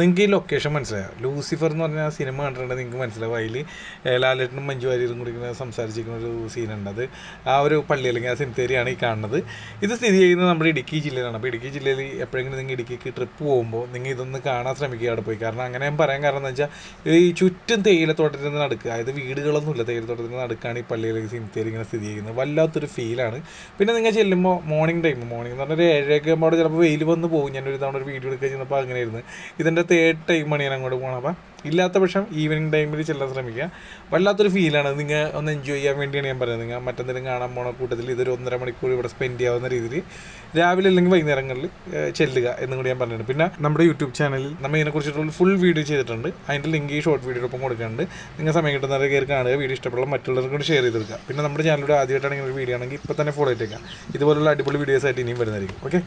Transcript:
നിങ്ങൾക്ക് ഈ ലൊക്കേഷൻ മനസ്സിലായോ? ലൂസിഫർ എന്ന് പറഞ്ഞ സിനിമ കണ്ടിട്ടുണ്ടെങ്കിൽ നിങ്ങൾക്ക് മനസ്സിലാവും. അതിൽ ലാലേട്ടനും മഞ്ജു വാര്യരും കൂടി ഇങ്ങനെ സംസാരിച്ചിരിക്കുന്ന ഒരു സീനുണ്ട്. അത് ആ ഒരു പള്ളി അല്ലെങ്കിൽ ആ സെമിത്തേരിയാണ് ഈ കാണുന്നത്. ഇത് സ്ഥിതി ചെയ്യുന്നത് നമ്മുടെ ഇടുക്കി ജില്ലയിലാണ്. അപ്പോൾ ഇടുക്കി ജില്ലയിൽ എപ്പോഴെങ്കിലും നിങ്ങൾ ഇടുക്കിക്ക് ട്രിപ്പ് പോകുമ്പോൾ നിങ്ങൾ ഇതൊന്ന് കാണാൻ ശ്രമിക്കുക അവിടെ പോയി. കാരണം അങ്ങനെ ഞാൻ പറയാൻ കാരണം എന്ന് വെച്ചാൽ ഈ ചുറ്റും തേയിലത്തോട്ടത്തിൽ നടക്കുക, അതായത് വീടുകളൊന്നുമില്ല, തേയിലത്തോട്ടത്തിൽ നടക്കുകയാണ് ഈ പള്ളി അല്ലെങ്കിൽ സെമിത്തേരി ഇങ്ങനെ സ്ഥിതി ചെയ്യുന്നത്. വല്ലാത്തൊരു ഫീലാണ്. പിന്നെ നിങ്ങൾ ചെല്ലുമ്പോൾ മോർണിംഗ് എന്ന് പറഞ്ഞാൽ ഒരു 7:00 ആകുമ്പോൾ ചിലപ്പോൾ വെയിൽ വന്ന് പോകും. ഞാനൊരു തവണ ഒരു വീഡിയോ എടുക്കുക ചെയ്യുന്നപ്പോൾ അങ്ങനെയായിരുന്നു. ഇതിൻ്റെ തേർഡ് ടൈമാണ് ഞാൻ അങ്ങോട്ട് പോകണം. അപ്പം ഇല്ലാത്ത പക്ഷം ഈവനിങ് ടൈമിൽ ചെല്ലാൻ ശ്രമിക്കുക. വല്ലാത്തൊരു ഫീലാണ്. നിങ്ങൾ ഒന്ന് എൻജോയ് ചെയ്യാൻ വേണ്ടിയാണ് ഞാൻ പറയുന്നത്. നിങ്ങൾ മറ്റെന്തെങ്കിലും കാണാൻ പോണ കൂട്ടത്തിൽ ഇതൊരു 1.5 മണിക്കൂർ ഇവിടെ സ്പെൻഡ് ചെയ്യാവുന്ന രീതിയിൽ രാവിലെ അല്ലെങ്കിൽ വൈകുന്നേരങ്ങളിൽ ചെല്ലുക എന്നും കൂടി ഞാൻ പറഞ്ഞിട്ടുണ്ട്. പിന്നെ നമ്മുടെ യൂട്യൂബ് ചാനലിൽ നമ്മൾ ഇതിനെക്കുറിച്ചിട്ടുള്ള ഫുൾ വീഡിയോ ചെയ്തിട്ടുണ്ട്. അതിൻ്റെ ലിങ്ക് ഈ ഷോർട്ട് വീഡിയോടൊപ്പം കൊടുക്കുന്നുണ്ട്. നിങ്ങൾ സമയം കിട്ടുന്നവരെ കയറി കാണുക, വീഡിയോ ഇഷ്ടപ്പെടുക, മറ്റുള്ളവർക്ക് കൂടി ഷെയർ ചെയ്തെടുക്കുക. പിന്നെ നമ്മുടെ ചാനലിലൂടെ ആദ്യമായിട്ടാണെങ്കിൽ ഒരു വീഡിയോ ആണെങ്കിൽ ഇപ്പോൾ തന്നെ ഫോളോ ചെയ്തേക്കാം. ഇതുപോലുള്ള അടിപൊളി വീഡിയോസ് ആയിട്ട് ഇനിയും വരുന്നതായിരിക്കും. ഓക്കെ.